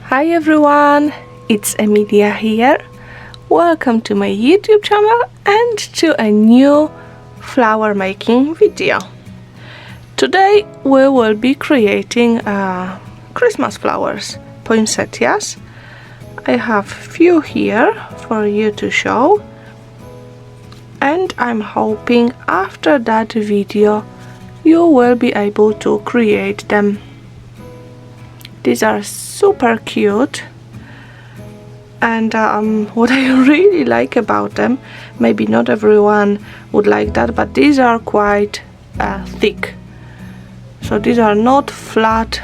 Hi everyone, it's Emilia here. Welcome to my YouTube channel and to a new flower making video. Today we will be creating Christmas flowers, poinsettias. I have few here for you to show, and I'm hoping after that video you will be able to create them. These are super cute, and what I really like about them, maybe not everyone would like that, but these are quite thick. So these are not flat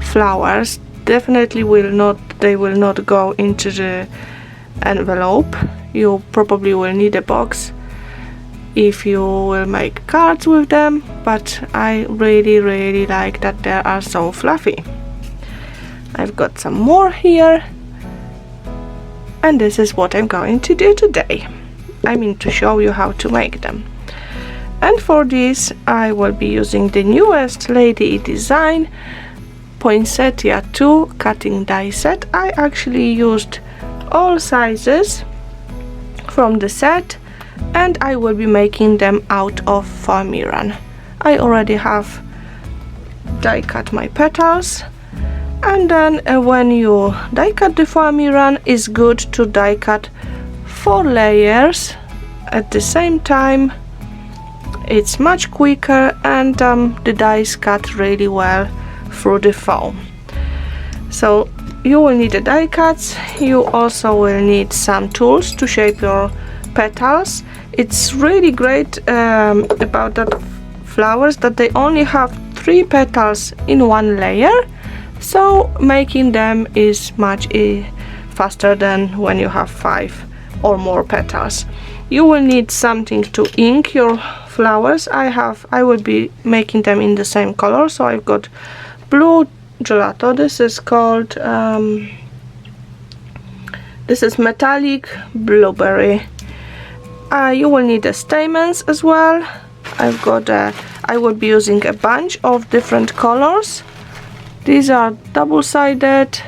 flowers. Definitely they will not go into the envelope. You probably will need a box if you will make cards with them, but I really like that they are so fluffy. I've got some more here, and this is what I'm going to do today. I mean, to show you how to make them. And for this I will be using the newest Lady design Poinsettia 2 cutting die set. I actually used all sizes from the set, and I will be making them out of Foamiran. I already have die cut my petals, and then when you die cut the Foamiran, it's good to die cut 4 layers at the same time. It's much quicker, and the dies cut really well through the foam. So you will need the die cuts. You also will need some tools to shape your petals. It's really great about that flowers that they only have 3 petals in one layer, so making them is much faster than when you have 5 or more petals. You will need something to ink your flowers. I will be making them in the same color, so I've got blue gelato. This is called this is metallic blueberry. You will need the stamens as well. I will be using a bunch of different colors. These are double-sided,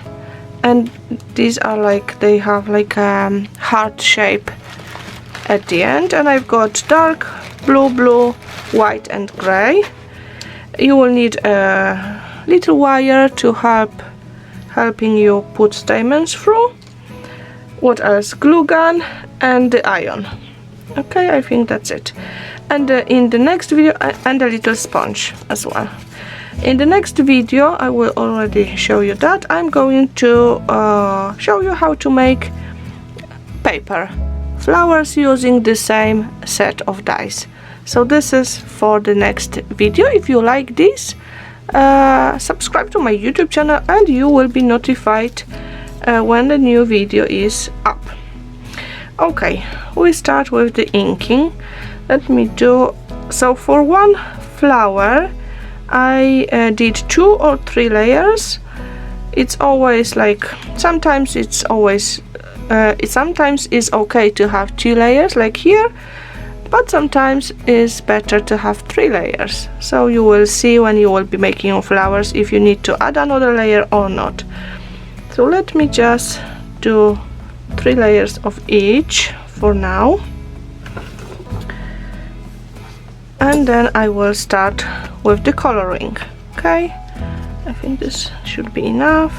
and these are like, they have like a heart shape at the end. And I've got dark blue, white and gray. You will need a little wire to helping you put stamens through. What else? Glue gun and the iron. Okay, I think that's it. And in the next video, and a little sponge as well. In the next video, I will already show you that. I'm going to show you how to make paper flowers using the same set of dies. So this is for the next video. If you like this, subscribe to my YouTube channel and you will be notified when the new video is up. Okay, we start with the inking. Let me do, so for one flower I did 2 or 3 layers. It's always like, sometimes it's okay to have 2 layers like here, but sometimes it's better to have 3 layers. So you will see when you will be making your flowers if you need to add another layer or not. So let me just do 3 layers of each for now, and then I will start with the coloring. Okay, I think this should be enough.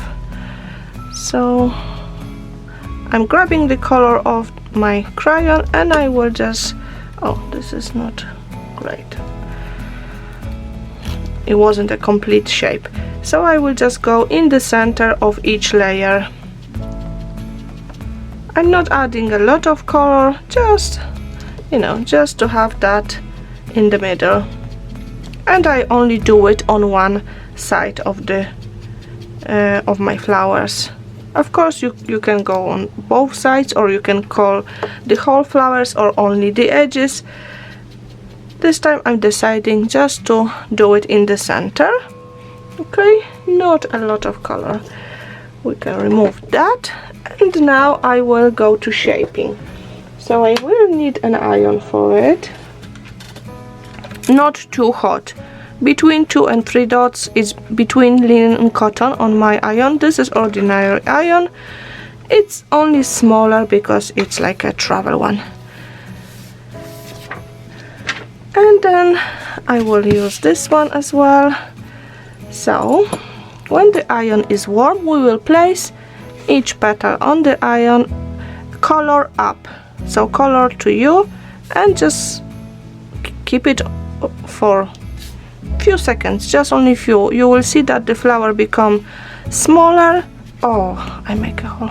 So I'm grabbing the color of my crayon, and I will just, oh, this is not great, it wasn't a complete shape, so I will just go in the center of each layer. I'm not adding a lot of color, just, you know, just to have that in the middle. And I only do it on one side of the of my flowers. Of course you can go on both sides, or you can color the whole flowers or only the edges. This time I'm deciding just to do it in the center. Okay, not a lot of color. We can remove that, and now I will go to shaping. So I will need an iron for it. Not too hot, between 2 and 3 dots is between linen and cotton on my iron. This is ordinary iron. It's only smaller because it's like a travel one. And then I will use this one as well. So when the iron is warm, we will place each petal on the iron, color up, so color to you, and just keep it for few seconds, just only few. You will see that the flower become smaller. Oh, I make a hole.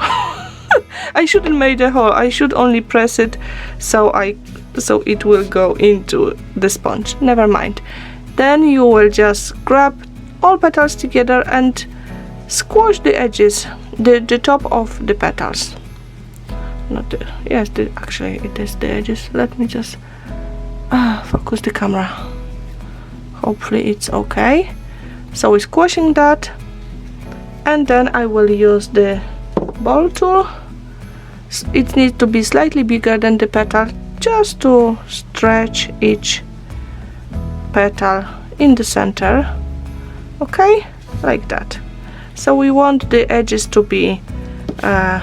I shouldn't make a hole. I should only press it so it will go into the sponge. Never mind. Then you will just grab all petals together and squash the edges, the top of the petals. Not the, yes, actually it is the edges. Let me just focus the camera. Hopefully it's okay. So we're squashing that, and then I will use the ball tool. It needs to be slightly bigger than the petal, just to stretch each petal in the center. Okay, like that. So we want the edges to be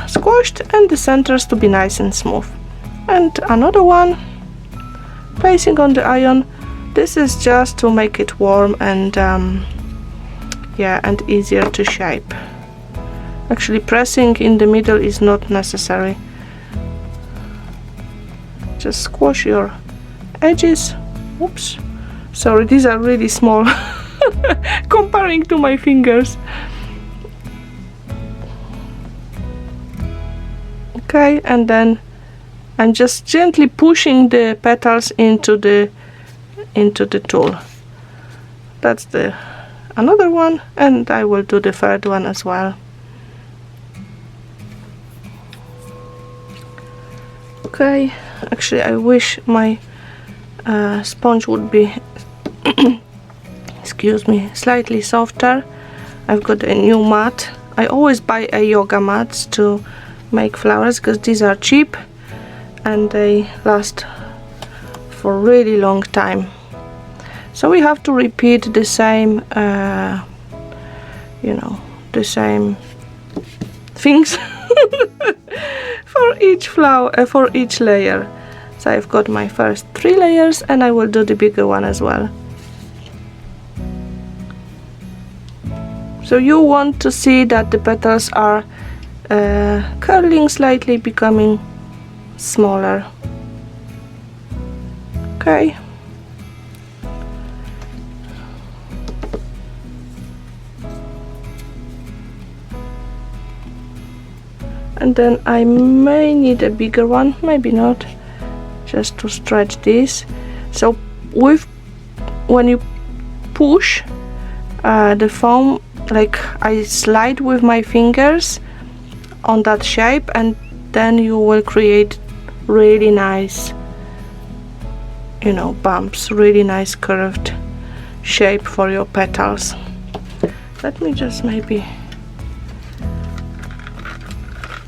squashed and the centers to be nice and smooth. And another one, placing on the iron. This is just to make it warm and yeah, and easier to shape. Actually, pressing in the middle is not necessary. Just squash your edges. Oops, sorry, these are really small comparing to my fingers. Okay, and then I'm just gently pushing the petals into the tool. That's the another one, and I will do the third one as well. Okay, actually I wish my sponge would be excuse me, slightly softer. I've got a new mat. I always buy a yoga mats to make flowers because these are cheap and they last for a really long time. So we have to repeat the same you know, the same things for each flower, for each layer. So I've got my first 3 layers and I will do the bigger one as well. So you want to see that the petals are curling slightly, becoming smaller. Okay. And then I may need a bigger one, maybe not, just to stretch this. So when you push the foam, like I slide with my fingers on that shape, and then you will create really nice, you know, bumps, really nice curved shape for your petals. Let me just maybe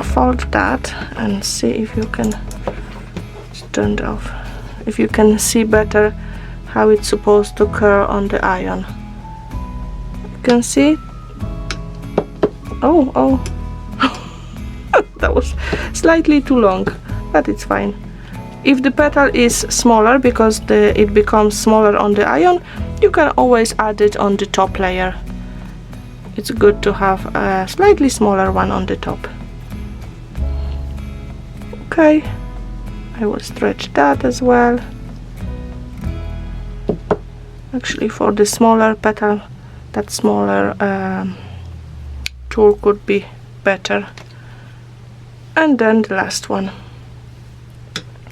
fold that and see if you can turn it off, if you can see better how it's supposed to curl on the iron. You can see. Oh that was slightly too long, but it's fine. If the petal is smaller because it becomes smaller on the iron, you can always add it on the top layer. It's good to have a slightly smaller one on the top. Okay, I will stretch that as well. Actually, for the smaller petal, that smaller tool could be better. And then the last one.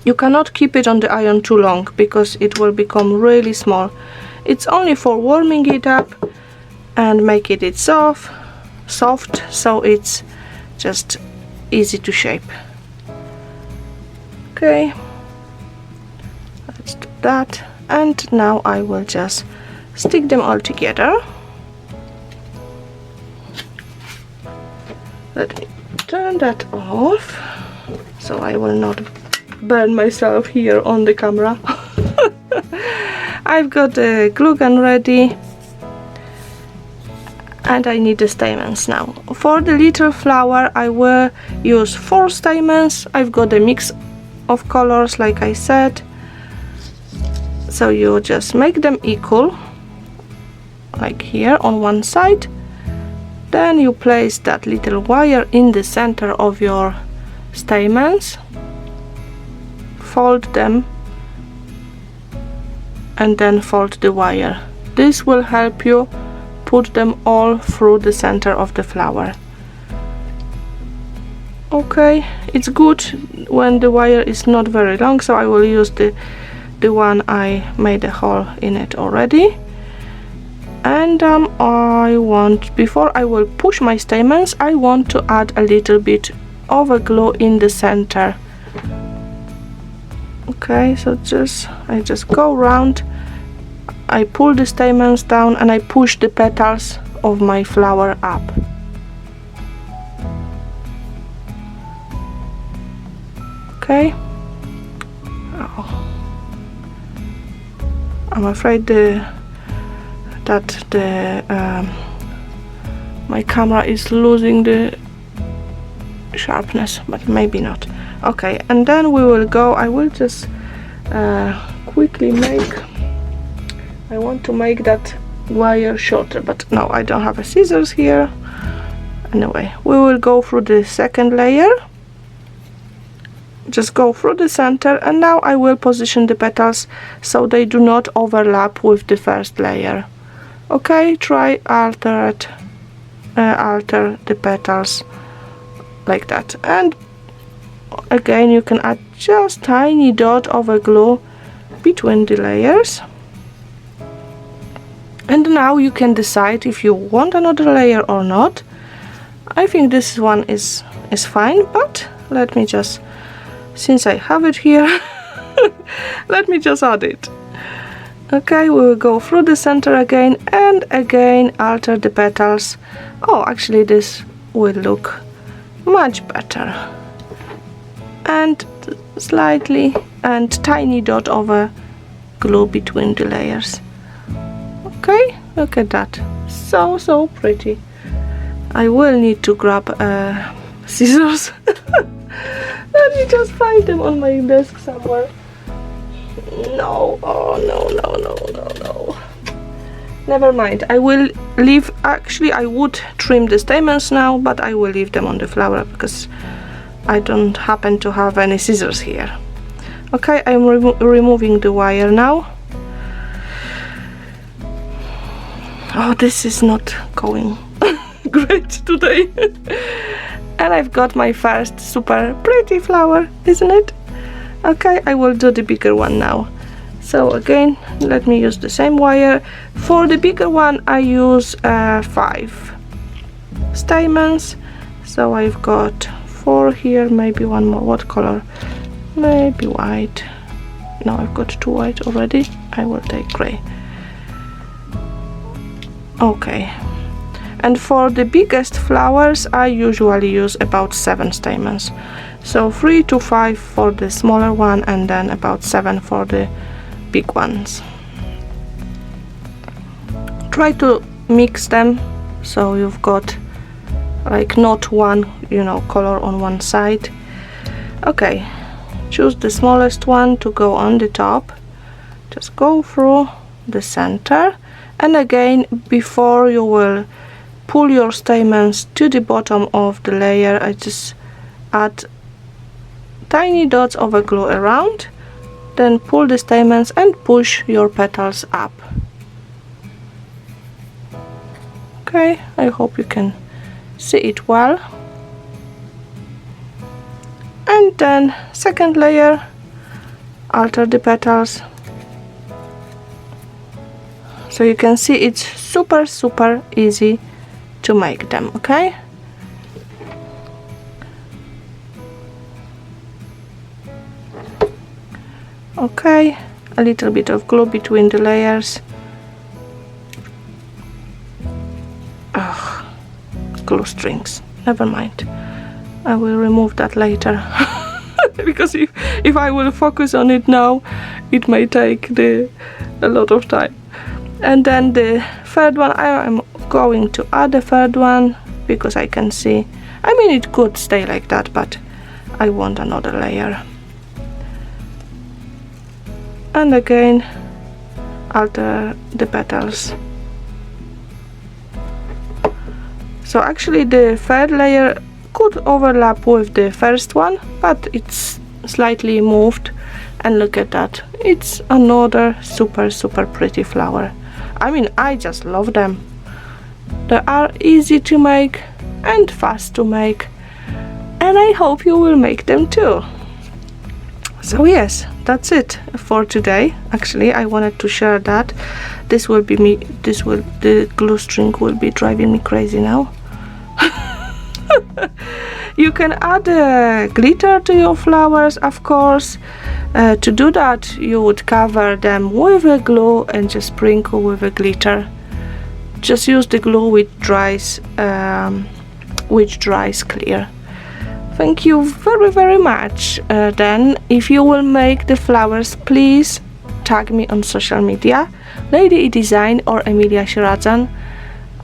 You cannot keep it on the iron too long because it will become really small. It's only for warming it up and making it soft, so it's just easy to shape. Okay, let's do that, and now I will just stick them all together. Let me turn that off so I will not burn myself here on the camera. I've got the glue gun ready, and I need the stamens now. For the little flower I will use 4 stamens. I've got a mix of colors like I said, so you just make them equal, like here on one side. Then you place that little wire in the center of your stamens, fold them, and then fold the wire. This will help you put them all through the center of the flower. Okay, it's good when the wire is not very long, so I will use the one I made a hole in it already. And I want, before I will push my stamens, I want to add a little bit of a glue in the center. Okay, so I just go around, I pull the stamens down, and I push the petals of my flower up. Okay. Oh. I'm afraid my camera is losing the sharpness, but maybe not. Okay, and then we will go, I will just quickly I want to make that wire shorter, but no, I don't have a scissors here. Anyway, we will go through the second layer, just go through the center, and now I will position the petals so they do not overlap with the first layer. Okay, try alter the petals like that, and again you can add just tiny dot of a glue between the layers. And now you can decide if you want another layer or not. I think this one is fine, but let me just, since I have it here, let me just add it. Okay, we will go through the center again, and again alter the petals. Oh, actually this will look much better. And slightly, and tiny dot of a glue between the layers. Okay, look at that, so pretty. I will need to grab scissors. Let me just find them on my desk somewhere. No, oh no. Never mind, I will leave, actually I would trim the stamens now, but I will leave them on the flower because I don't happen to have any scissors here. Okay, I'm removing the wire now. Oh, this is not going great today. And I've got my first super pretty flower, isn't it? Okay, I will do the bigger one now. So again, let me use the same wire. For the bigger one I use 5 stamens. So I've got 4 here, maybe one more. What color? Maybe white. No, I've got 2 white already. I will take gray. Okay, and for the biggest flowers I usually use about 7 stamens, so 3 to 5 for the smaller one, and then about 7 for the big ones. Try to mix them so you've got like not one, color on one side. Okay, choose the smallest one to go on the top, just go through the center. And again, before you will pull your stamens to the bottom of the layer, I just add tiny dots of a glue around, then pull the stamens and push your petals up. Okay, I hope you can see it well. And then second layer, alter the petals. So you can see it's super easy to make them, okay? Okay, a little bit of glue between the layers. Ugh, glue strings, never mind. I will remove that later. because if I will focus on it now, it may take a lot of time. And then the third one, I am going to add the third one because I can see, I mean, it could stay like that, but I want another layer. And again, alter the petals. So actually the third layer could overlap with the first one, but it's slightly moved, and look at that, it's another super pretty flower. I mean, I just love them. They are easy to make and fast to make, and I hope you will make them too. So yes, that's it for today. Actually, I wanted to share that. This will be me, the glue string will be driving me crazy now. You can add glitter to your flowers, of course. To do that, you would cover them with a glue and just sprinkle with a glitter. Just use the glue which dries clear. Thank you very much. Then, if you will make the flowers, please tag me on social media, Lady E Design or Emilia Sieradzan.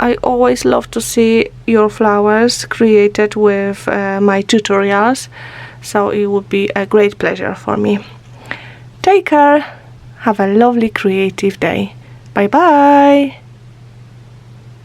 I always love to see your flowers created with my tutorials, so it would be a great pleasure for me. Take care, have a lovely creative day. Bye bye!